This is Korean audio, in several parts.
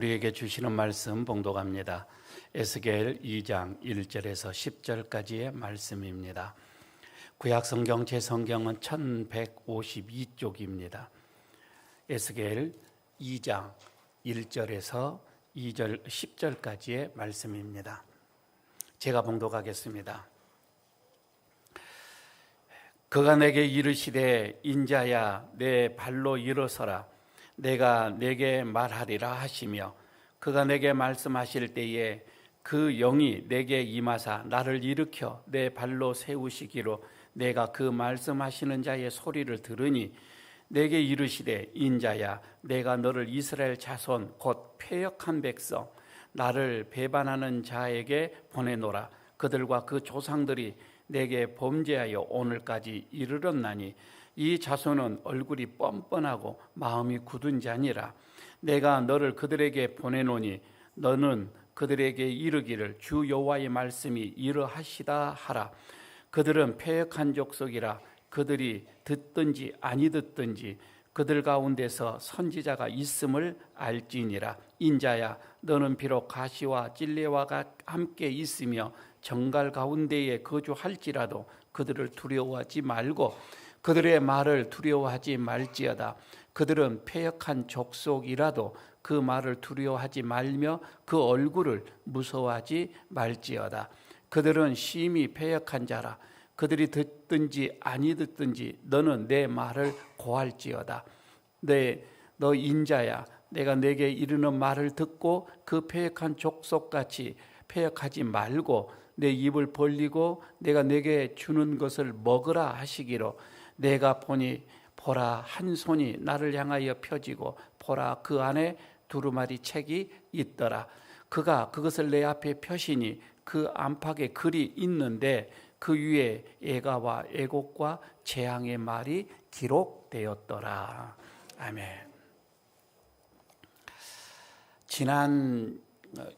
우리에게 주시는 말씀 봉독합니다. 에스겔 2장 1절에서 10절까지의 말씀입니다. 구약성경 제 성경은 1152쪽입니다. 에스겔 2장 1절에서 2절 10절까지의 말씀입니다. 제가 봉독하겠습니다. 그가 내게 이르시되 인자야 내 발로 일어서라 내가 내게 말하리라 하시며 그가 내게 말씀하실 때에 그 영이 내게 임하사 나를 일으켜 내 발로 세우시기로 내가 그 말씀하시는 자의 소리를 들으니 내게 이르시되 인자야 내가 너를 이스라엘 자손 곧 패역한 백성 나를 배반하는 자에게 보내노라. 그들과 그 조상들이 내게 범죄하여 오늘까지 이르렀나니 이 자손은 얼굴이 뻔뻔하고 마음이 굳은 자니라. 내가 너를 그들에게 보내노니 너는 그들에게 이르기를 주 여호와의 말씀이 이러하시다 하라. 그들은 패역한 족속이라. 그들이 듣든지 아니 듣든지 그들 가운데서 선지자가 있음을 알지니라. 인자야 너는 비록 가시와 찔레와 함께 있으며 정갈 가운데에 거주할지라도 그들을 두려워하지 말고 그들의 말을 두려워하지 말지어다. 그들은 패역한 족속이라도 그 말을 두려워하지 말며 그 얼굴을 무서워하지 말지어다. 그들은 심히 패역한 자라. 그들이 듣든지 아니 듣든지 너는 내 말을 고할지어다. 너 인자야 내가 내게 이르는 말을 듣고 그 패역한 족속같이 패역하지 말고 내 입을 벌리고 내가 내게 주는 것을 먹으라 하시기로 내가 보니 보라 한 손이 나를 향하여 펴지고 보라 그 안에 두루마리 책이 있더라. 그가 그것을 내 앞에 펴시니 그 안팎에 글이 있는데 그 위에 애가와 애곡과 재앙의 말이 기록되었더라. 아멘. 지난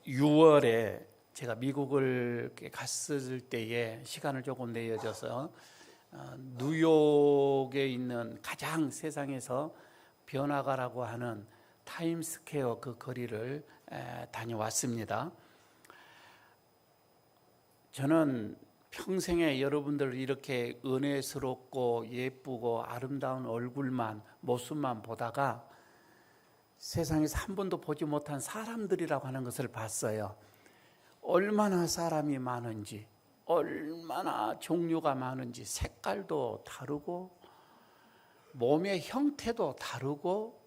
6월에 제가 미국을 갔을 때에 시간을 조금 내어져서 뉴욕에 있는 가장 세상에서 변화가라고 하는 타임스퀘어 그 거리를 다녀왔습니다. 저는 평생에 여러분들 이렇게 은혜스럽고 예쁘고 아름다운 얼굴만 모습만 보다가 세상에서 한 번도 보지 못한 사람들이라고 하는 것을 봤어요. 얼마나 사람이 많은지, 얼마나 종류가 많은지, 색깔도 다르고 몸의 형태도 다르고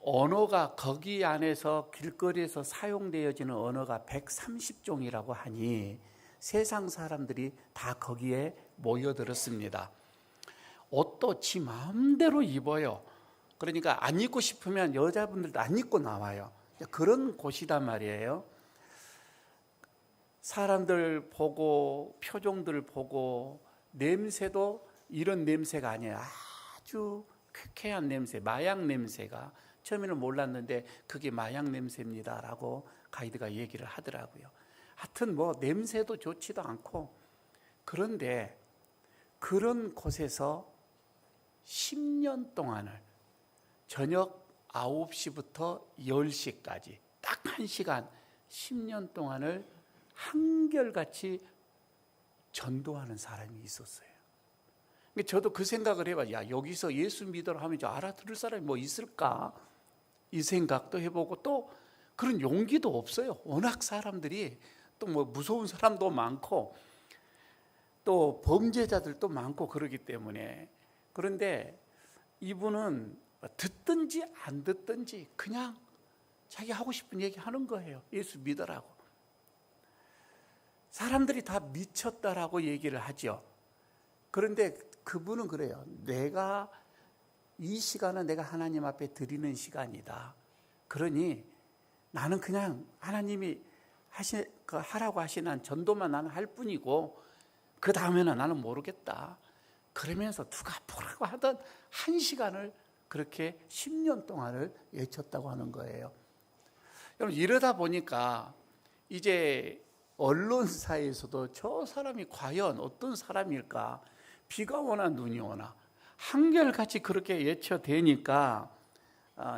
언어가 거기 안에서 길거리에서 사용되어지는 언어가 130종이라고 하니 세상 사람들이 다 거기에 모여들었습니다. 옷도 지 마음대로 입어요. 그러니까 안 입고 싶으면 여자분들도 안 입고 나와요. 그런 곳이단 말이에요. 사람들 보고 표정들 보고 냄새도 이런 냄새가 아니에요. 아주 쾌쾌한 냄새, 마약 냄새가 처음에는 몰랐는데 그게 마약 냄새입니다 라고 가이드가 얘기를 하더라고요. 하여튼 뭐 냄새도 좋지도 않고 그런데 그런 곳에서 10년 동안을 저녁 9시부터 10시까지 딱 1시간 10년 동안을 한결같이 전도하는 사람이 있었어요. 저도 그 생각을 해봐요. 야, 여기서 예수 믿으라 하면 알아들을 사람이 뭐 있을까? 이 생각도 해보고 또 그런 용기도 없어요. 워낙 사람들이 또 뭐 무서운 사람도 많고 또 범죄자들도 많고 그러기 때문에. 그런데 이분은 듣든지 안 듣든지 그냥 자기 하고 싶은 얘기 하는 거예요. 예수 믿으라고. 사람들이 다 미쳤다라고 얘기를 하죠. 그런데 그분은 그래요. 이 시간은 내가 하나님 앞에 드리는 시간이다. 그러니 나는 그냥 하나님이 하라고 하시는 전도만 나는 할 뿐이고 그 다음에는 나는 모르겠다. 그러면서 누가 뭐라고 하던 1시간을 그렇게 10년 동안을 외쳤다고 하는 거예요. 여러분 이러다 보니까 이제 언론사에서도 저 사람이 과연 어떤 사람일까? 비가 오나 눈이 오나 한결같이 그렇게 외쳐대니까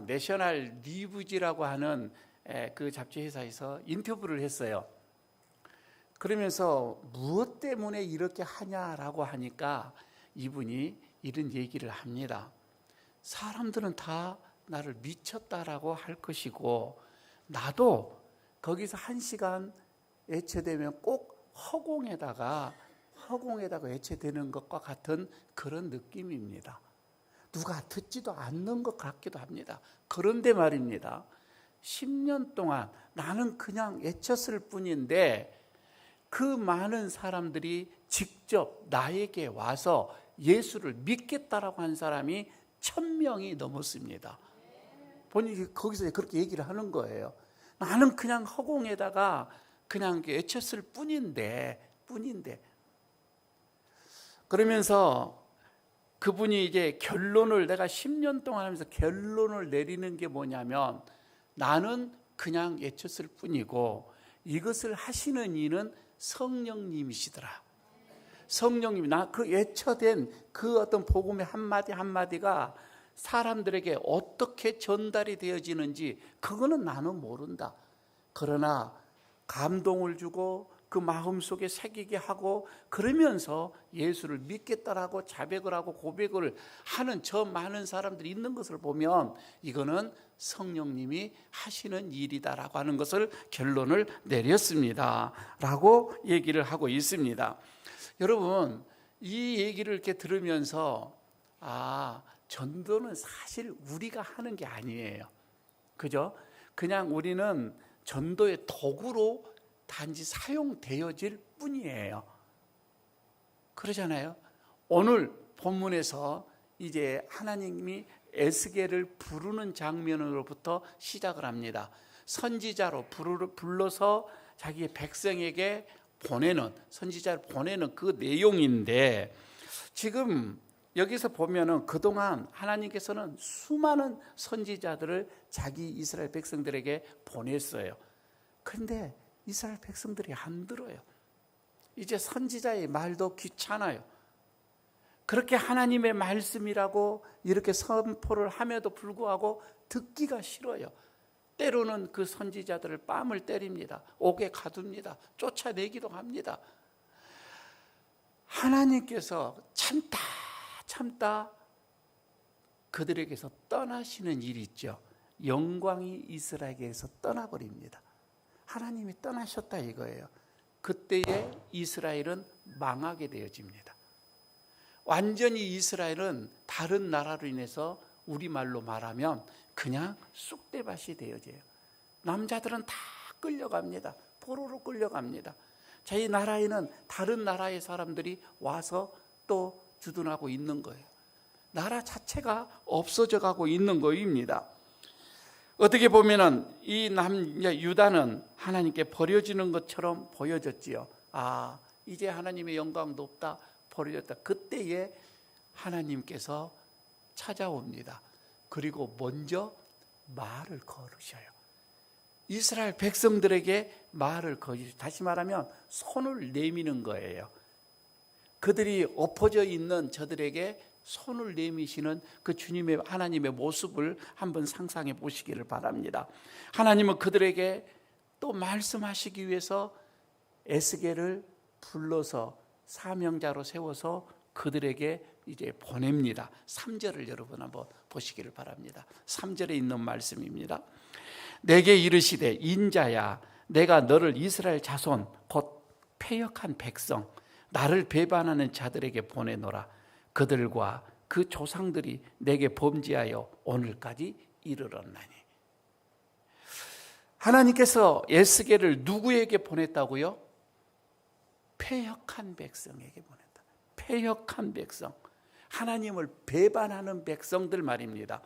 내셔널 리뷰지라고 하는 그 잡지 회사에서 인터뷰를 했어요. 그러면서 무엇 때문에 이렇게 하냐라고 하니까 이분이 이런 얘기를 합니다. 사람들은 다 나를 미쳤다라고 할 것이고 나도 거기서 1시간 예체되면 꼭 허공에다가 예체되는 것과 같은 그런 느낌입니다. 누가 듣지도 않는 것 같기도 합니다. 그런데 말입니다. 10년 동안 나는 그냥 예쳤을 뿐인데 그 많은 사람들이 직접 나에게 와서 예수를 믿겠다라고 한 사람이 1000명이 넘었습니다. 본인이 거기서 그렇게 얘기를 하는 거예요. 나는 그냥 허공에다가 그냥 예쳤을 뿐인데 그러면서 그분이 이제 결론을 내가 10년 동안 하면서 결론을 내리는 게 뭐냐면 나는 그냥 예쳤을 뿐이고 이것을 하시는 이는 성령님이시더라. 성령님이 나 그 예처된 그 어떤 복음의 한마디 한마디가 사람들에게 어떻게 전달이 되어지는지 그거는 나는 모른다. 그러나 감동을 주고 그 마음속에 새기게 하고 그러면서 예수를 믿겠다라고 자백을 하고 고백을 하는 저 많은 사람들이 있는 것을 보면 이거는 성령님이 하시는 일이다라고 하는 것을 결론을 내렸습니다 라고 얘기를 하고 있습니다. 여러분 이 얘기를 이렇게 들으면서 전도는 사실 우리가 하는 게 아니에요. 그죠? 그냥 우리는 전도의 도구로 단지 사용되어질 뿐이에요. 그러잖아요. 오늘 본문에서 이제 하나님이 에스겔을 부르는 장면으로부터 시작을 합니다. 선지자로 불러서 자기의 백성에게 선지자를 보내는 그 내용인데 지금 여기서 보면은 그동안 하나님께서는 수많은 선지자들을 자기 이스라엘 백성들에게 보냈어요. 그런데 이스라엘 백성들이 안 들어요. 이제 선지자의 말도 귀찮아요. 그렇게 하나님의 말씀이라고 이렇게 선포를 함에도 불구하고 듣기가 싫어요. 때로는 그 선지자들을 뺨을 때립니다. 옥에 가둡니다. 쫓아내기도 합니다. 하나님께서 참다 그들에게서 떠나시는 일이 있죠. 영광이 이스라엘에게서 떠나버립니다. 하나님이 떠나셨다 이거예요. 그때에 이스라엘은 망하게 되어집니다. 완전히 이스라엘은 다른 나라로 인해서 우리말로 말하면 그냥 쑥대밭이 되어져요. 남자들은 다 끌려갑니다. 포로로 끌려갑니다. 저희 나라에는 다른 나라의 사람들이 와서 또 주둔하고 있는 거예요. 나라 자체가 없어져 가고 있는 거입니다. 어떻게 보면은 이 유다는 하나님께 버려지는 것처럼 보여졌지요. 이제 하나님의 영광도 없다, 버려졌다. 그때에 하나님께서 찾아옵니다. 그리고 먼저 말을 걸으셔요. 이스라엘 백성들에게 말을 걸으셔요. 다시 말하면 손을 내미는 거예요. 그들이 엎어져 있는 저들에게 손을 내미시는 그 주님의 하나님의 모습을 한번 상상해 보시기를 바랍니다. 하나님은 그들에게 또 말씀하시기 위해서 에스겔을 불러서 사명자로 세워서 그들에게 이제 보냅니다. 3절을 여러분 한번 보시기를 바랍니다. 3절에 있는 말씀입니다. 내게 이르시되 인자야 내가 너를 이스라엘 자손 곧 패역한 백성 나를 배반하는 자들에게 보내노라. 그들과 그 조상들이 내게 범죄하여 오늘까지 이르렀나니. 하나님께서 에스겔을 누구에게 보냈다고요? 패역한 백성에게 보냈다. 패역한 백성, 하나님을 배반하는 백성들 말입니다.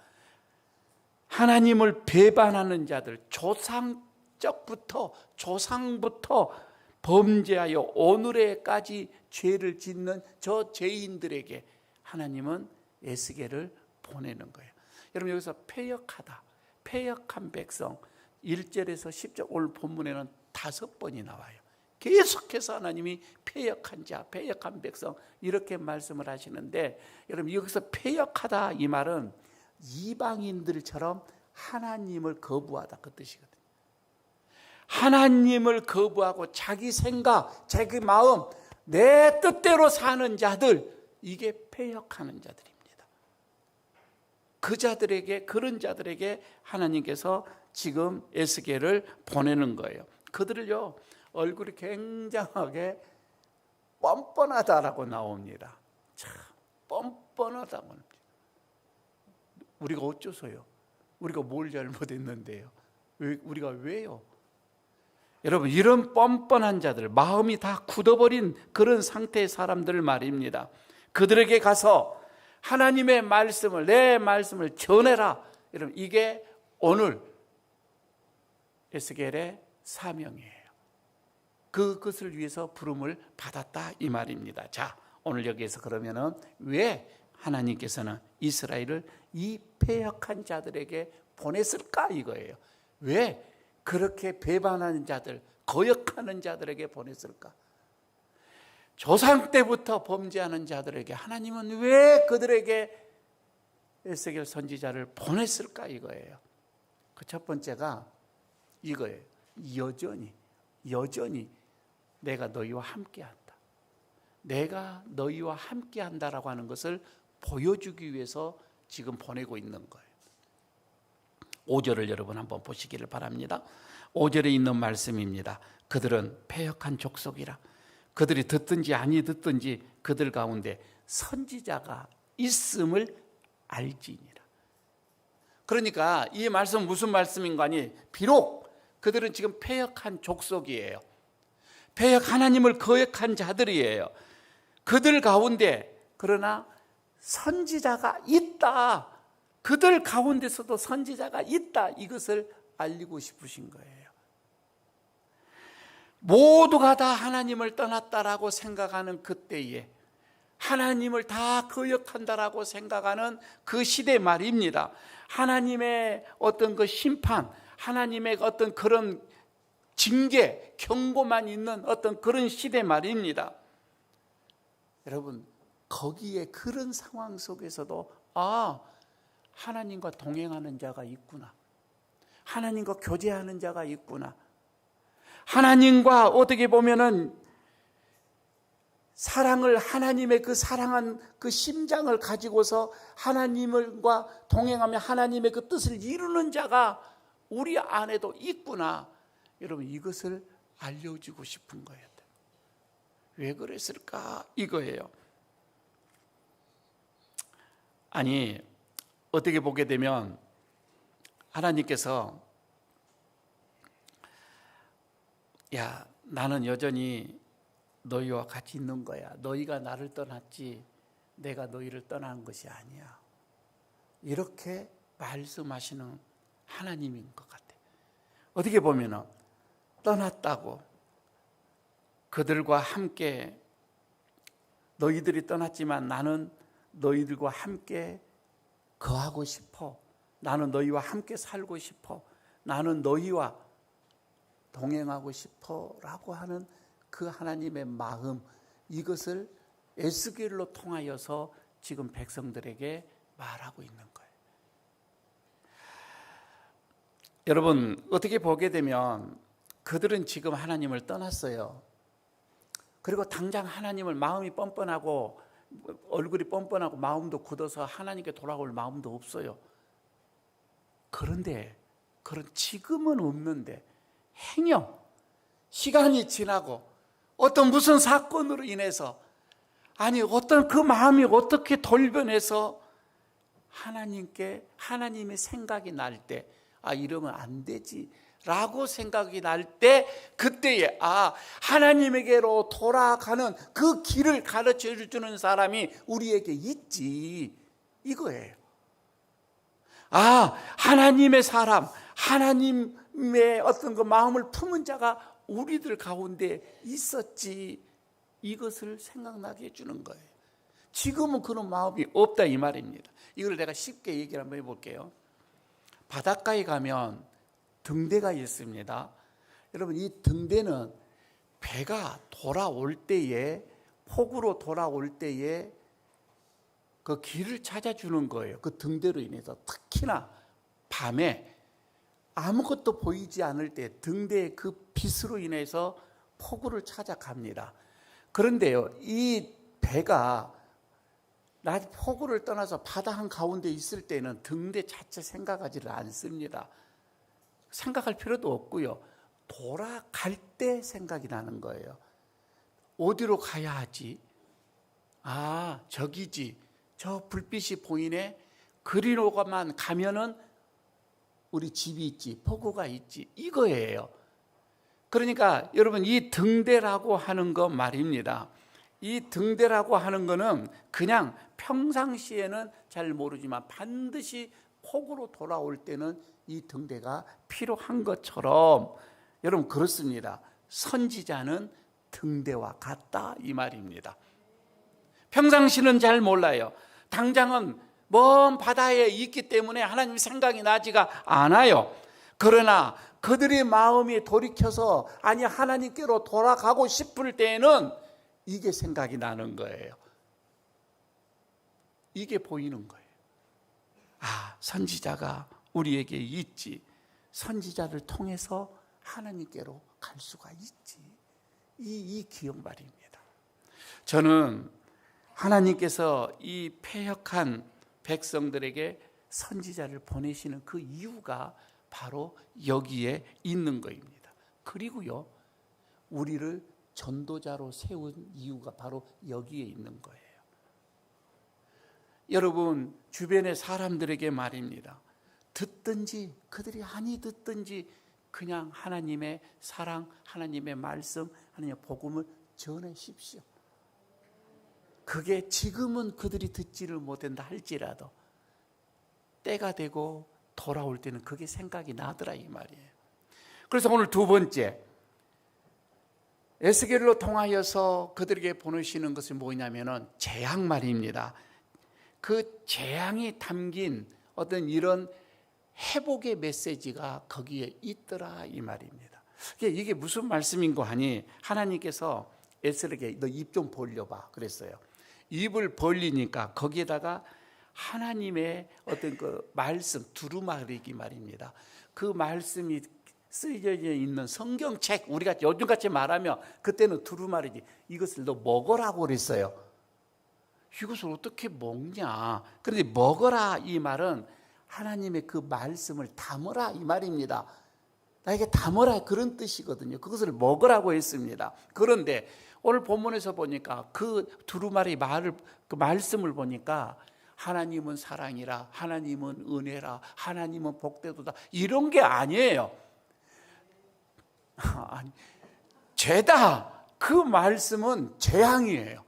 하나님을 배반하는 자들, 조상부터 범죄하여 오늘에까지 죄를 짓는 저 죄인들에게 하나님은 에스겔을 보내는 거예요. 여러분 여기서 패역한 백성 1절에서 10절 오늘 본문에는 5번이 나와요. 계속해서 하나님이 패역한 자, 패역한 백성 이렇게 말씀을 하시는데 여러분 여기서 패역하다 이 말은 이방인들처럼 하나님을 거부하다 그 뜻이거든요. 하나님을 거부하고 자기 생각, 자기 마음, 내 뜻대로 사는 자들, 이게 패역하는 자들입니다. 그 자들에게, 그런 자들에게 하나님께서 지금 에스겔을 보내는 거예요. 그들을요, 얼굴이 굉장하게 뻔뻔하다라고 나옵니다. 참 뻔뻔하다고 합니다. 우리가 어쩌서요? 우리가 뭘 잘못했는데요? 우리가 왜요? 여러분, 이런 뻔뻔한 자들, 마음이 다 굳어버린 그런 상태의 사람들 말입니다. 그들에게 가서 하나님의 말씀을, 내 말씀을 전해라. 여러분, 이게 오늘 에스겔의 사명이에요. 그것을 위해서 부름을 받았다 이 말입니다. 자, 오늘 여기에서 그러면은 왜 하나님께서는 이스라엘을 이 패역한 자들에게 보냈을까 이거예요. 왜 그렇게 배반하는 자들, 거역하는 자들에게 보냈을까? 조상 때부터 범죄하는 자들에게 하나님은 왜 그들에게 에스겔 선지자를 보냈을까 이거예요. 그 첫 번째가 이거예요. 여전히 내가 너희와 함께한다. 내가 너희와 함께한다라고 하는 것을 보여주기 위해서 지금 보내고 있는 거예요. 5절을 여러분 한번 보시기를 바랍니다. 5절에 있는 말씀입니다. 그들은 패역한 족속이라. 그들이 듣든지 아니 듣든지 그들 가운데 선지자가 있음을 알지니라. 그러니까 이 말씀 무슨 말씀인가 하니, 비록 그들은 지금 패역한 족속이에요. 하나님을 거역한 자들이에요. 그들 가운데 그러나 선지자가 있다. 그들 가운데서도 선지자가 있다. 이것을 알리고 싶으신 거예요. 모두가 다 하나님을 떠났다라고 생각하는 그때에, 하나님을 다 거역한다라고 생각하는 그 시대 말입니다. 하나님의 어떤 그 심판, 하나님의 어떤 그런 징계, 경고만 있는 어떤 그런 시대 말입니다. 여러분, 거기에 그런 상황 속에서도 하나님과 동행하는 자가 있구나. 하나님과 교제하는 자가 있구나. 하나님과 어떻게 보면은 사랑을, 하나님의 그 사랑한 그 심장을 가지고서 하나님과 동행하며 하나님의 그 뜻을 이루는 자가 우리 안에도 있구나. 여러분, 이것을 알려주고 싶은 거예요. 왜 그랬을까? 이거예요. 아니, 어떻게 보게 되면 하나님께서 야, 나는 여전히 너희와 같이 있는 거야. 너희가 나를 떠났지 내가 너희를 떠난 것이 아니야. 이렇게 말씀하시는 하나님인 것 같아요. 어떻게 보면 떠났다고, 그들과 함께, 너희들이 떠났지만 나는 너희들과 함께 거하고 싶어. 나는 너희와 함께 살고 싶어. 나는 너희와 동행하고 싶어 라고 하는 그 하나님의 마음, 이것을 에스겔로 통하여서 지금 백성들에게 말하고 있는 거예요. 여러분, 어떻게 보게 되면 그들은 지금 하나님을 떠났어요. 그리고 당장 하나님을, 마음이 뻔뻔하고 얼굴이 뻔뻔하고 마음도 굳어서 하나님께 돌아올 마음도 없어요. 그런데 그런 지금은 없는데 행여 시간이 지나고 어떤 무슨 사건으로 인해서, 아니 어떤 그 마음이 어떻게 돌변해서 하나님의 생각이 날 때, 이러면 안 되지 라고 생각이 날 때, 그때에 하나님에게로 돌아가는 그 길을 가르쳐 주는 사람이 우리에게 있지, 이거예요. 하나님의 사람, 하나님의 어떤 그 마음을 품은 자가 우리들 가운데 있었지, 이것을 생각나게 해주는 거예요. 지금은 그런 마음이 없다 이 말입니다. 이걸 내가 쉽게 얘기를 한번 해볼게요. 바닷가에 가면 등대가 있습니다. 여러분, 이 등대는 배가 돌아올 때에, 폭우로 돌아올 때에 그 길을 찾아주는 거예요. 그 등대로 인해서. 특히나 밤에 아무것도 보이지 않을 때 등대의 그 빛으로 인해서 포구를 찾아갑니다. 그런데요, 이 배가 포구를 떠나서 바다 한가운데 있을 때는 등대 자체 생각하지를 않습니다. 생각할 필요도 없고요. 돌아갈 때 생각이 나는 거예요. 어디로 가야 하지? 아, 저기지. 저 불빛이 보이네. 그리로만 가면은 우리 집이 있지, 포구가 있지. 이거예요. 그러니까 여러분, 이 등대라고 하는 거 말입니다. 이 등대라고 하는 거는 그냥 평상시에는 잘 모르지만 반드시 포구로 돌아올 때는 이 등대가 필요한 것처럼 여러분 그렇습니다. 선지자는 등대와 같다 이 말입니다. 평상시는 잘 몰라요. 당장은 먼 바다에 있기 때문에 하나님 생각이 나지가 않아요. 그러나 그들의 마음이 돌이켜서 아니 하나님께로 돌아가고 싶을 때에는 이게 생각이 나는 거예요. 이게 보이는 거예요. 아, 선지자가 우리에게 있지. 선지자를 통해서 하나님께로 갈 수가 있지. 이 기억 말입니다. 저는 하나님께서 이 패역한 백성들에게 선지자를 보내시는 그 이유가 바로 여기에 있는 것입니다. 그리고요, 우리를 전도자로 세운 이유가 바로 여기에 있는 거예요. 여러분, 주변의 사람들에게 말입니다. 듣든지 그들이 아니 듣든지 그냥 하나님의 사랑, 하나님의 말씀, 하나님의 복음을 전하십시오. 그게 지금은 그들이 듣지를 못한다 할지라도 때가 되고 돌아올 때는 그게 생각이 나더라 이 말이에요. 그래서 오늘 두 번째, 에스겔로 통하여서 그들에게 보내시는 것이 뭐냐면은 재앙 말입니다. 그 재앙이 담긴 어떤 이런 회복의 메시지가 거기에 있더라 이 말입니다. 이게 무슨 말씀인고 하니 하나님께서 에스겔에게 너 입 좀 벌려봐 그랬어요. 입을 벌리니까 거기에다가 하나님의 어떤 그 말씀 두루마리기 말입니다. 그 말씀이 쓰여져 있는 성경책, 우리가 요즘같이 말하면 그때는 두루마리지, 이것을 너 먹으라고 그랬어요. 이것을 어떻게 먹냐? 그런데 먹어라 이 말은 하나님의 그 말씀을 담으라 이 말입니다. 나에게 담으라 그런 뜻이거든요. 그것을 먹으라고 했습니다. 그런데 오늘 본문에서 보니까 그 두루마리 말을, 그 말씀을 보니까 하나님은 사랑이라, 하나님은 은혜라, 하나님은 복되도다 이런 게 아니에요. 아니, 죄다. 그 말씀은 재앙이에요.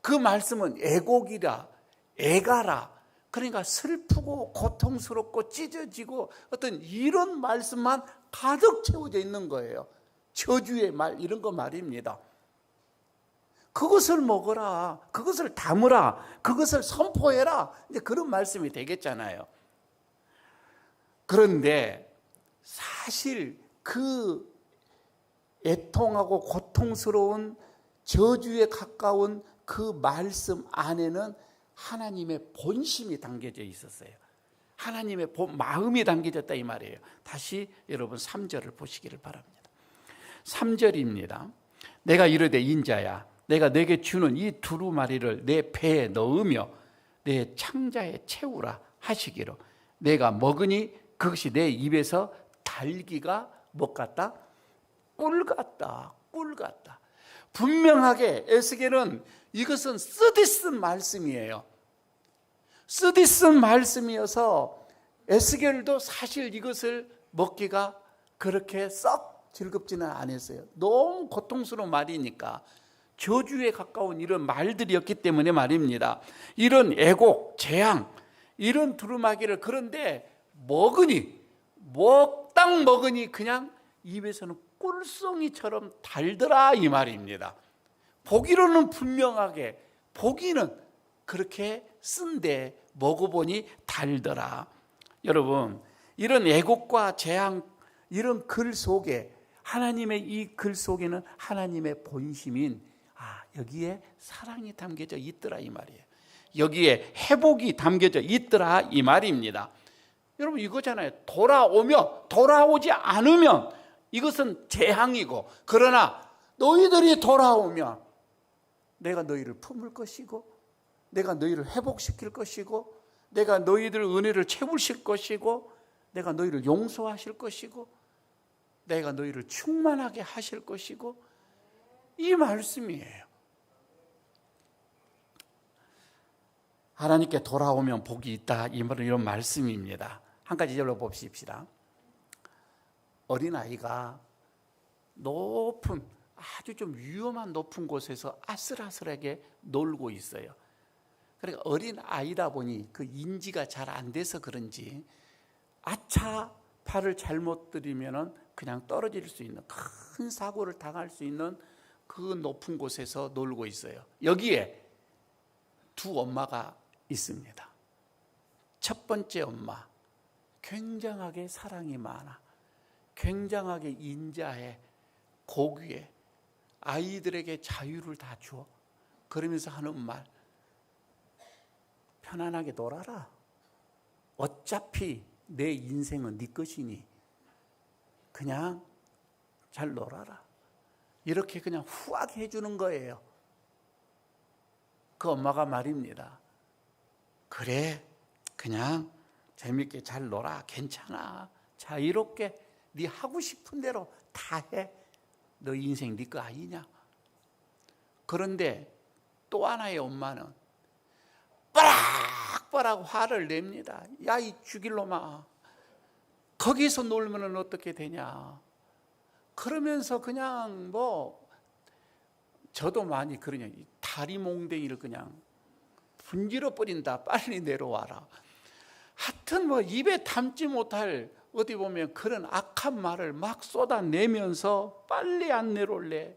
그 말씀은 애곡이라, 애가라. 그러니까 슬프고 고통스럽고 찢어지고 어떤 이런 말씀만 가득 채워져 있는 거예요. 저주의 말 이런 거 말입니다. 그것을 먹어라, 그것을 담으라, 그것을 선포해라, 이제 그런 말씀이 되겠잖아요. 그런데 사실 그 애통하고 고통스러운 저주에 가까운 그 말씀 안에는 하나님의 본심이 담겨져 있었어요. 하나님의 마음이 담겨졌다 이 말이에요. 다시 여러분 3절을 보시기를 바랍니다. 3절입니다. 내가 이르되 인자야, 내가 내게 주는 이 두루마리를 내 배에 넣으며 내 창자에 채우라 하시기로 내가 먹으니 그것이 내 입에서 달기가 뭐 같다? 꿀 같다. 꿀 같다. 분명하게 에스겔은 이것은 쓰디쓴 말씀이에요. 쓰디쓴 말씀이어서 에스겔도 사실 이것을 먹기가 그렇게 썩 즐겁지는 않았어요. 너무 고통스러운 말이니까 저주에 가까운 이런 말들이었기 때문에 말입니다. 이런 애곡, 재앙, 이런 두루마기를 그런데 먹으니 딱 먹으니 그냥 입에서는 꿀송이처럼 달더라 이 말입니다. 보기로는 분명하게 보기는 그렇게 쓴데 먹어보니 달더라. 여러분, 이런 애곡과 재앙 이런 글 속에 하나님의 이 글 속에는 하나님의 본심인 여기에 사랑이 담겨져 있더라 이 말이에요. 여기에 회복이 담겨져 있더라 이 말입니다. 여러분 이거잖아요. 돌아오지 않으면 이것은 재앙이고, 그러나 너희들이 돌아오면 내가 너희를 품을 것이고, 내가 너희를 회복시킬 것이고, 내가 너희들 은혜를 채우실 것이고, 내가 너희를 용서하실 것이고, 내가 너희를 충만하게 하실 것이고, 이 말씀이에요. 하나님께 돌아오면 복이 있다, 이런 말씀입니다. 한 가지 읽어봅시다. 어린아이가 높은, 아주 좀 위험한 높은 곳에서 아슬아슬하게 놀고 있어요. 그러니까 어린아이다 보니 그 인지가 잘 안 돼서 그런지 아차, 팔을 잘못 들이면 그냥 떨어질 수 있는, 큰 사고를 당할 수 있는 그 높은 곳에서 놀고 있어요. 여기에 두 엄마가 있습니다. 첫 번째 엄마, 굉장하게 사랑이 많아, 굉장하게 인자해, 고귀해, 아이들에게 자유를 다 줘. 그러면서 하는 말, 편안하게 놀아라. 어차피 내 인생은 네 것이니 그냥 잘 놀아라. 이렇게 그냥 후하게 해주는 거예요. 그 엄마가 말입니다. 그래, 그냥 재밌게 잘 놀아. 괜찮아. 자유롭게 네 하고 싶은 대로 다 해. 너 인생 네 거 아니냐? 그런데 또 하나의 엄마는 빠락빠락 화를 냅니다. 야, 이 죽일 놈아, 거기서 놀면 어떻게 되냐? 그러면서 그냥 저도 많이 그러냐, 다리 몽댕이를 그냥 분질러 버린다. 빨리 내려와라. 하여튼 입에 담지 못할, 어디 보면 그런 악한 말을 막 쏟아내면서 빨리 안 내려올래.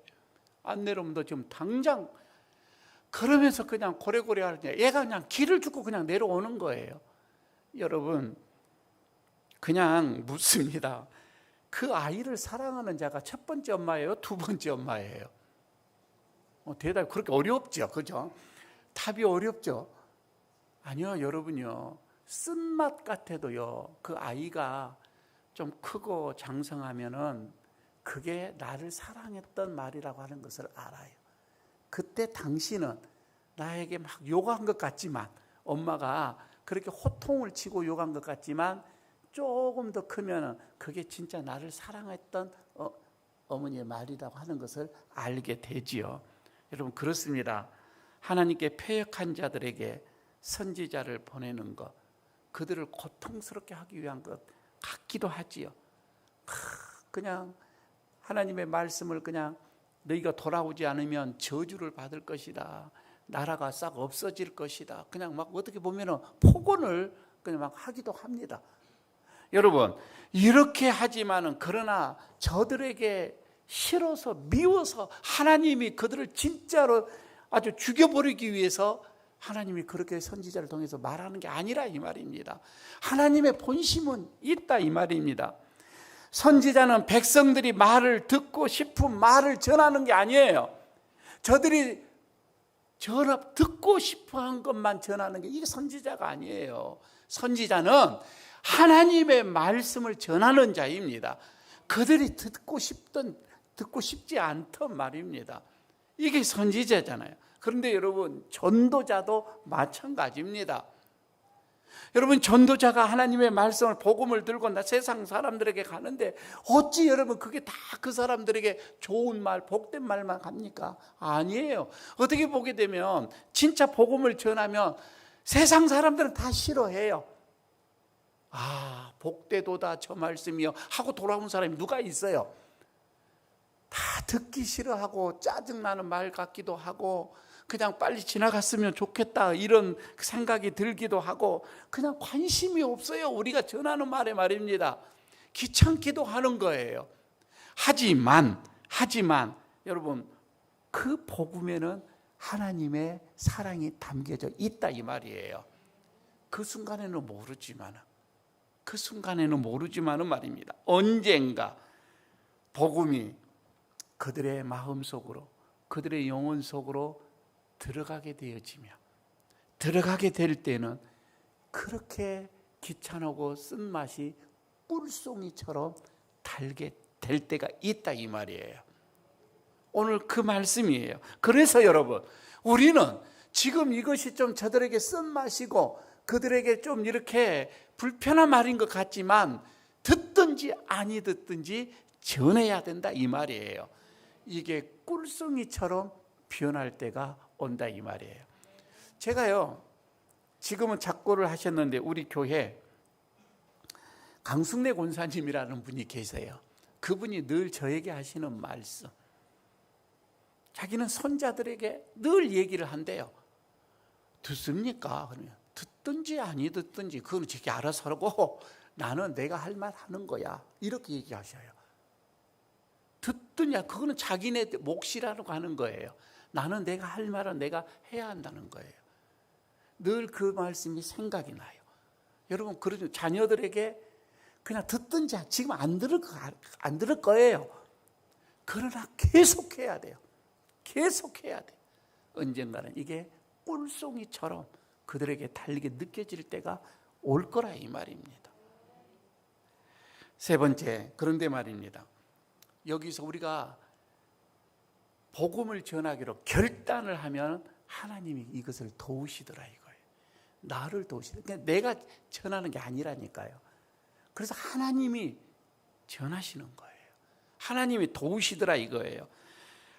안 내려오면 너 지금 당장, 그러면서 그냥 고래고래 하냐. 얘가 그냥 길을 죽고 그냥 내려오는 거예요. 여러분, 그냥 묻습니다. 그 아이를 사랑하는 자가 첫 번째 엄마예요? 두 번째 엄마예요? 대답이 그렇게 어렵죠. 그죠? 답이 어렵죠. 아니요, 여러분요. 쓴맛 같아도요, 그 아이가 좀 크고 장성하면은 그게 나를 사랑했던 말이라고 하는 것을 알아요. 그때 당신은 나에게 막 욕한 것 같지만, 엄마가 그렇게 호통을 치고 욕한 것 같지만, 조금 더 크면은 그게 진짜 나를 사랑했던 어머니의 말이라고 하는 것을 알게 되지요. 여러분, 그렇습니다. 하나님께 패역한 자들에게 선지자를 보내는 것, 그들을 고통스럽게 하기 위한 것 같기도 하지요. 그냥 하나님의 말씀을 그냥 너희가 돌아오지 않으면 저주를 받을 것이다, 나라가 싹 없어질 것이다, 그냥 막 어떻게 보면은 폭언을 그냥 막 하기도 합니다. 여러분, 이렇게 하지만은, 그러나 저들에게 싫어서, 미워서 하나님이 그들을 진짜로 아주 죽여버리기 위해서 하나님이 그렇게 선지자를 통해서 말하는 게 아니라 이 말입니다. 하나님의 본심은 있다 이 말입니다. 선지자는 백성들이 말을 듣고 싶은 말을 전하는 게 아니에요. 저들이 듣고 싶어한 것만 전하는 게 이게 선지자가 아니에요. 선지자는 하나님의 말씀을 전하는 자입니다. 그들이 듣고 싶지 않던 말입니다. 이게 선지자잖아요. 그런데 여러분, 전도자도 마찬가지입니다. 여러분, 전도자가 하나님의 말씀을, 복음을 들고 세상 사람들에게 가는데 어찌 여러분 그게 다 그 사람들에게 좋은 말, 복된 말만 갑니까? 아니에요. 어떻게 보게 되면 진짜 복음을 전하면 세상 사람들은 다 싫어해요. 아, 복되도다 저 말씀이요 하고 돌아온 사람이 누가 있어요? 다 듣기 싫어하고 짜증나는 말 같기도 하고, 그냥 빨리 지나갔으면 좋겠다 이런 생각이 들기도 하고, 그냥 관심이 없어요. 우리가 전하는 말에 말입니다. 귀찮기도 하는 거예요. 하지만 여러분, 그 복음에는 하나님의 사랑이 담겨져 있다 이 말이에요. 그 순간에는 모르지만은 말입니다. 언젠가 복음이 그들의 마음 속으로, 그들의 영혼 속으로 들어가게 되어지며, 들어가게 될 때는 그렇게 귀찮고 쓴맛이 꿀송이처럼 달게 될 때가 있다 이 말이에요. 오늘 그 말씀이에요. 그래서 여러분, 우리는 지금 이것이 좀 저들에게 쓴맛이고 그들에게 좀 이렇게 불편한 말인 것 같지만 듣든지 아니 듣든지 전해야 된다 이 말이에요. 이게 꿀송이처럼 변할 때가 온다 이 말이에요. 제가요, 지금은 작고를 하셨는데 우리 교회 강승래 권사님이라는 분이 계세요. 그분이 늘 저에게 하시는 말씀, 자기는 손자들에게 늘 얘기를 한대요. 듣습니까? 그러면 듣든지 아니 듣든지 그건 자기 알아서 하고 나는 내가 할 말 하는 거야, 이렇게 얘기하셔요. 듣느냐, 그거는 자기네 몫이라고 하는 거예요. 나는 내가 할 말은 내가 해야 한다는 거예요. 늘 그 말씀이 생각이 나요. 여러분, 그러죠. 자녀들에게 그냥 듣든지, 지금 안 들을 거예요. 그러나 계속해야 돼요. 계속해야 돼요. 언젠가는 이게 꿀송이처럼 그들에게 달리게 느껴질 때가 올 거라 이 말입니다. 세 번째, 그런데 말입니다. 여기서 우리가 복음을 전하기로 결단을 하면 하나님이 이것을 도우시더라 이거예요. 나를 도우시더라. 그러니까 내가 전하는 게 아니라니까요. 그래서 하나님이 전하시는 거예요. 하나님이 도우시더라 이거예요.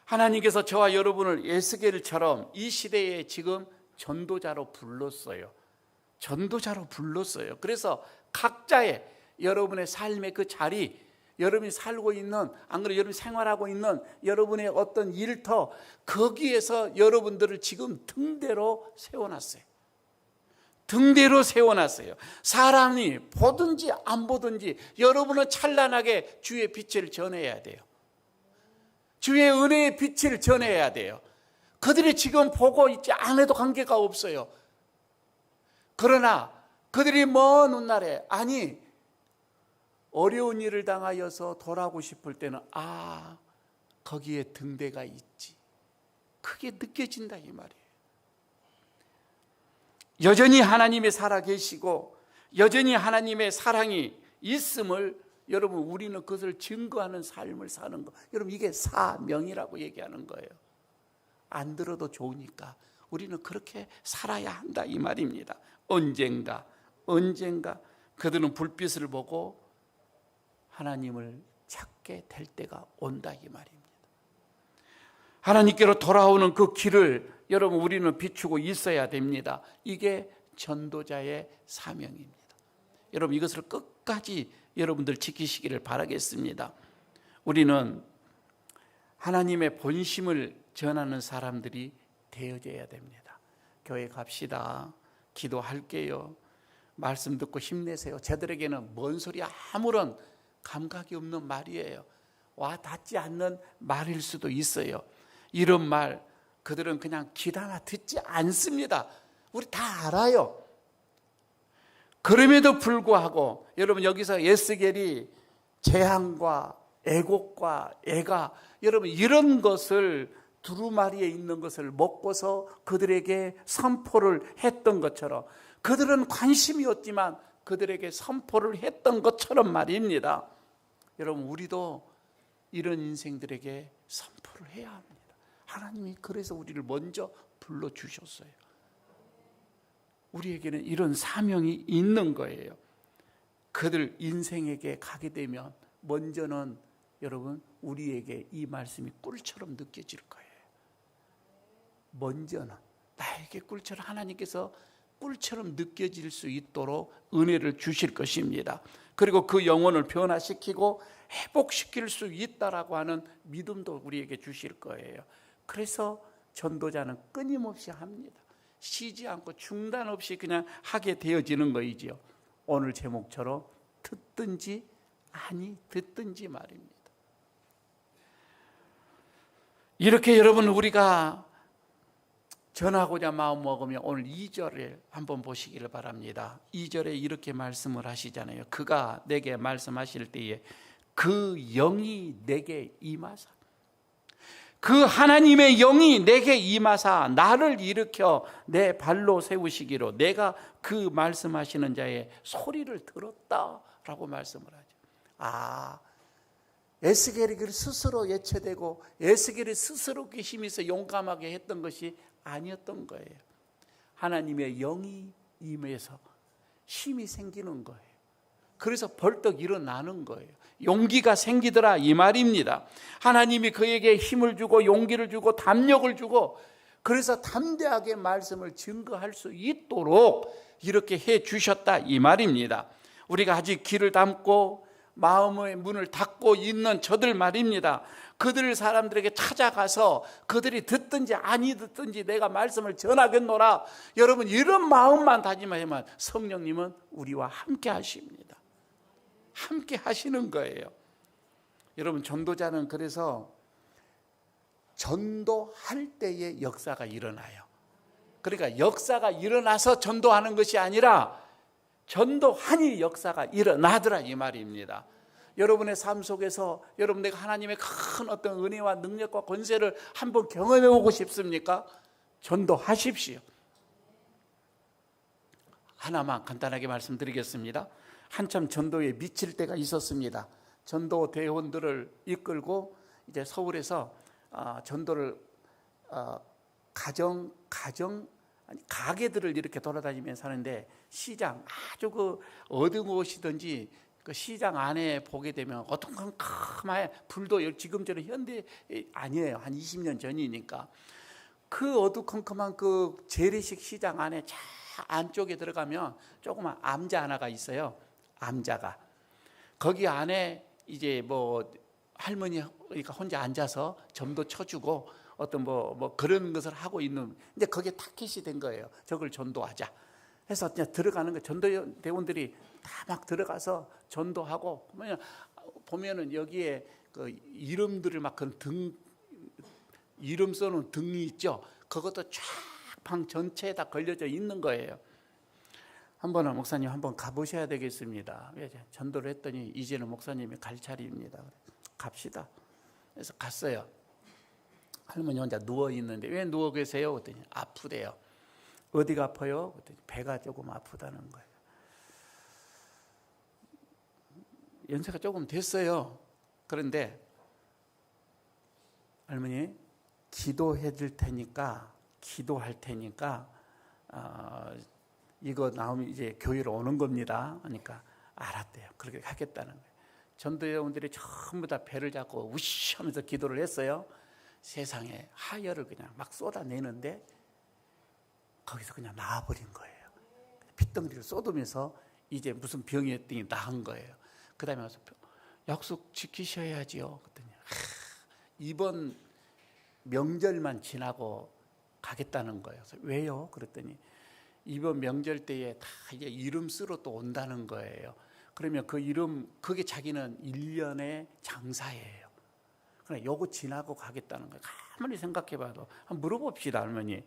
하나님께서 저와 여러분을 에스겔처럼 이 시대에 지금 전도자로 불렀어요. 전도자로 불렀어요. 그래서 각자의 여러분의 삶의 그 자리, 여러분이 살고 있는, 안 그래도 여러분이 생활하고 있는 여러분의 어떤 일터, 거기에서 여러분들을 지금 등대로 세워놨어요. 등대로 세워놨어요. 사람이 보든지 안 보든지 여러분은 찬란하게 주의 빛을 전해야 돼요. 주의 은혜의 빛을 전해야 돼요. 그들이 지금 보고 있지 않아도 관계가 없어요. 그러나 그들이 먼 훗날에, 아니 어려운 일을 당하여서 돌아오고 싶을 때는 거기에 등대가 있지, 그게 느껴진다 이 말이에요. 여전히 하나님이 살아계시고 여전히 하나님의 사랑이 있음을 여러분, 우리는 그것을 증거하는 삶을 사는 거, 여러분 이게 사명이라고 얘기하는 거예요. 안 들어도 좋으니까 우리는 그렇게 살아야 한다 이 말입니다. 언젠가 그들은 불빛을 보고 하나님을 찾게 될 때가 온다 이 말입니다. 하나님께로 돌아오는 그 길을 여러분 우리는 비추고 있어야 됩니다. 이게 전도자의 사명입니다. 여러분 이것을 끝까지 여러분들 지키시기를 바라겠습니다. 우리는 하나님의 본심을 전하는 사람들이 되어져야 됩니다. 교회 갑시다, 기도할게요, 말씀 듣고 힘내세요, 저들에게는 뭔 소리, 아무런 감각이 없는 말이에요. 와 닿지 않는 말일 수도 있어요. 이런 말 그들은 그냥 귀담아 듣지 않습니다. 우리 다 알아요. 그럼에도 불구하고 여러분 여기서 에스겔이 재앙과 애곡과 애가, 여러분 이런 것을 두루마리에 있는 것을 먹고서 그들에게 선포를 했던 것처럼, 그들은 관심이 없지만 그들에게 선포를 했던 것처럼 말입니다. 여러분 우리도 이런 인생들에게 선포를 해야 합니다. 하나님이 그래서 우리를 먼저 불러주셨어요. 우리에게는 이런 사명이 있는 거예요. 그들 인생에게 가게 되면 먼저는 여러분 우리에게 이 말씀이 꿀처럼 느껴질 거예요. 먼저는 나에게 꿀처럼, 하나님께서 꿀처럼 느껴질 수 있도록 은혜를 주실 것입니다. 그리고 그 영혼을 변화시키고 회복시킬 수 있다라고 하는 믿음도 우리에게 주실 거예요. 그래서 전도자는 끊임없이 합니다. 쉬지 않고 중단 없이 그냥 하게 되어지는 거이지요. 오늘 제목처럼 듣든지 아니 듣든지 말입니다. 이렇게 여러분 우리가 전하고자 마음 먹으면 오늘 2절을 한번 보시기를 바랍니다. 2절에 이렇게 말씀을 하시잖아요. 그가 내게 말씀하실 때에 그 영이 내게 임하사. 그 하나님의 영이 내게 임하사 나를 일으켜 내 발로 세우시기로 내가 그 말씀하시는 자의 소리를 들었다라고 말씀을 하죠. 에스겔이 그 스스로 예체되고 에스겔이 스스로 힘이 있어 용감하게 했던 것이 아니었던 거예요. 하나님의 영이 임해서 힘이 생기는 거예요. 그래서 벌떡 일어나는 거예요. 용기가 생기더라 이 말입니다. 하나님이 그에게 힘을 주고 용기를 주고 담력을 주고 그래서 담대하게 말씀을 증거할 수 있도록 이렇게 해 주셨다 이 말입니다. 우리가 아직 귀를 닫고 마음의 문을 닫고 있는 저들 말입니다. 그들 사람들에게 찾아가서 그들이 듣든지 아니 듣든지 내가 말씀을 전하겠노라. 여러분 이런 마음만 다짐하면 성령님은 우리와 함께 하십니다. 함께 하시는 거예요. 여러분 전도자는 그래서 전도할 때에 역사가 일어나요. 그러니까 역사가 일어나서 전도하는 것이 아니라 전도하니 역사가 일어나더라 이 말입니다. 여러분의 삶 속에서 여러분 내가 하나님의 큰 어떤 은혜와 능력과 권세를 한번 경험해 보고 싶습니까? 전도하십시오. 하나만 간단하게 말씀드리겠습니다. 한참 전도에 미칠 때가 있었습니다. 전도 대원들을 이끌고 이제 서울에서 전도를 가게들을 이렇게 돌아다니면서 하는데 시장 아주 그 어느 곳이든지 그 시장 안에 보게 되면 어두컴컴하게 불도 지금처럼 현대 아니에요. 한 20년 전이니까 그 어두컴컴한 그 재래식 시장 안에 자 안쪽에 들어가면 조그만 암자 하나가 있어요. 암자가 거기 안에 이제 뭐 할머니가 혼자 앉아서 점도 쳐주고 어떤 뭐 그런 것을 하고 있는 이제 거기에 타켓이 된 거예요. 저걸 전도하자 해서 그냥 들어가는 거 전도대원들이 다 막 들어가서 전도하고 보면은 여기에 그 이름들을 막 등 이름 써놓은 등이 있죠. 그것도 쫙 방 전체에 다 걸려져 있는 거예요. 한번은 목사님 한번 가보셔야 되겠습니다. 전도를 했더니 이제는 목사님이 갈 차례입니다. 갑시다. 그래서 갔어요. 할머니 혼자 누워 있는데 왜 누워 계세요? 그랬더니 아프대요. 어디가 아파요? 그랬더니 배가 조금 아프다는 거예요. 연세가 조금 됐어요. 그런데 할머니 기도해 줄 테니까 기도할 테니까 이거 나오면 이제 교회로 오는 겁니다. 그러니까 알았대요. 그렇게 하겠다는 거예요. 전도회원들이 전부 다 배를 잡고 우시 하면서 기도를 했어요. 세상에 하혈을 그냥 막 쏟아내는데 거기서 그냥 나와버린 거예요. 핏덩이를 쏟으면서 이제 무슨 병이었더니 나은 거예요. 그 다음에 와서 약속 지키셔야지요. 그랬더니 이번 명절만 지나고 가겠다는 거예요. 그래서 왜요? 그랬더니 이번 명절 때에 다 이제 이름 쓰러 또 온다는 거예요. 그러면 그 이름 그게 자기는 1년의 장사예요. 그래 요거 지나고 가겠다는 거예요. 가만히 생각해봐도 한번 물어봅시다 할머니.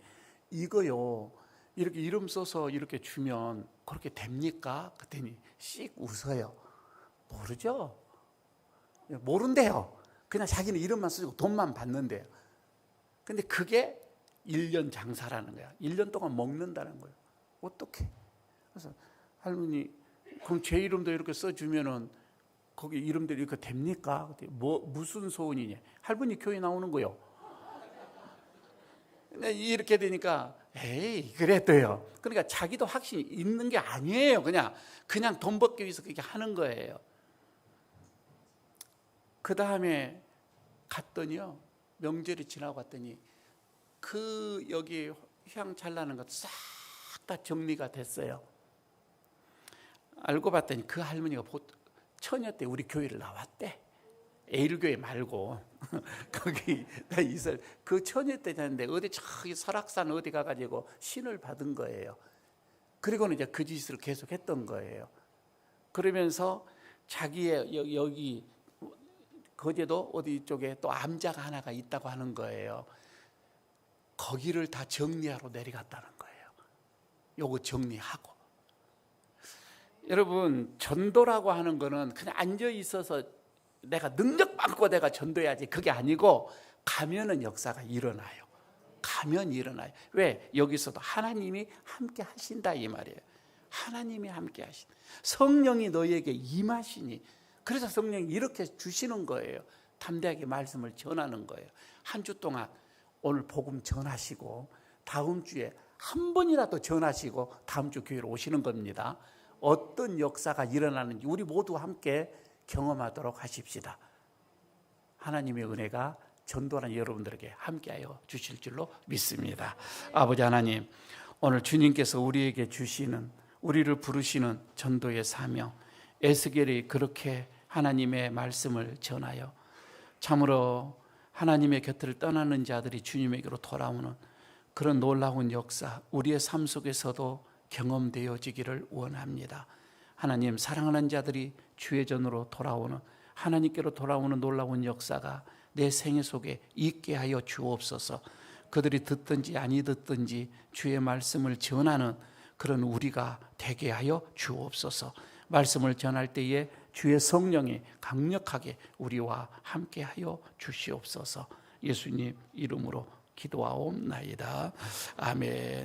이거요 이렇게 이름 써서 이렇게 주면 그렇게 됩니까? 그랬더니 씩 웃어요. 모르죠. 모른대요. 그냥 자기는 이름만 쓰고 돈만 받는데요. 근데 그게 1년 장사라는 거야. 1년 동안 먹는다는 거예요. 어떻게? 그래서 할머니 그럼 제 이름도 이렇게 써주면은 거기 이름들이 이렇게 됩니까? 무슨 소원이냐? 할머니 교회 나오는 거요. 이렇게 되니까 에이 그래도요. 그러니까 자기도 확신이 있는 게 아니에요. 그냥 돈 벌기 위해서 그렇게 하는 거예요. 그 다음에 갔더니요. 명절이 지나고 갔더니 그 여기 휘황찬란한 것 싹 다 정리가 됐어요. 알고 봤더니 그 할머니가 처녀 때 우리 교회를 나왔대. 에일교회 말고 거기 있을 그 처녀 때 됐는데 어디 저기 설악산 어디 가가지고 신을 받은 거예요. 그리고는 이제 그 짓을 계속했던 거예요. 그러면서 자기의 여기 거제도 어디 쪽에 또 암자가 하나가 있다고 하는 거예요. 거기를 다 정리하러 내려갔다는 거예요. 요거 정리하고. 여러분 전도라고 하는 거는 그냥 앉아 있어서 내가 능력 받고 내가 전도해야지 그게 아니고 가면은 역사가 일어나요. 가면 일어나요. 왜? 여기서도 하나님이 함께 하신다 이 말이에요. 하나님이 함께 하신, 성령이 너희에게 임하시니, 그래서 성령이 이렇게 주시는 거예요. 담대하게 말씀을 전하는 거예요. 한 주 동안 오늘 복음 전하시고 다음 주에 한 번이라도 전하시고 다음 주 교회로 오시는 겁니다. 어떤 역사가 일어나는지 우리 모두 함께 경험하도록 하십시다. 하나님의 은혜가 전도하는 여러분들에게 함께하여 주실 줄로 믿습니다. 아버지 하나님, 오늘 주님께서 우리에게 주시는, 우리를 부르시는 전도의 사명, 에스겔이 그렇게 하나님의 말씀을 전하여 참으로 하나님의 곁을 떠나는 자들이 주님에게로 돌아오는 그런 놀라운 역사, 우리의 삶 속에서도 경험되어지기를 원합니다. 하나님, 사랑하는 자들이 주의 전으로 돌아오는, 하나님께로 돌아오는 놀라운 역사가 내 생애 속에 있게 하여 주옵소서. 그들이 듣든지 아니 듣든지 주의 말씀을 전하는 그런 우리가 되게 하여 주옵소서. 말씀을 전할 때에 주의 성령이 강력하게 우리와 함께 하여 주시옵소서. 예수님 이름으로 기도하옵나이다. 아멘.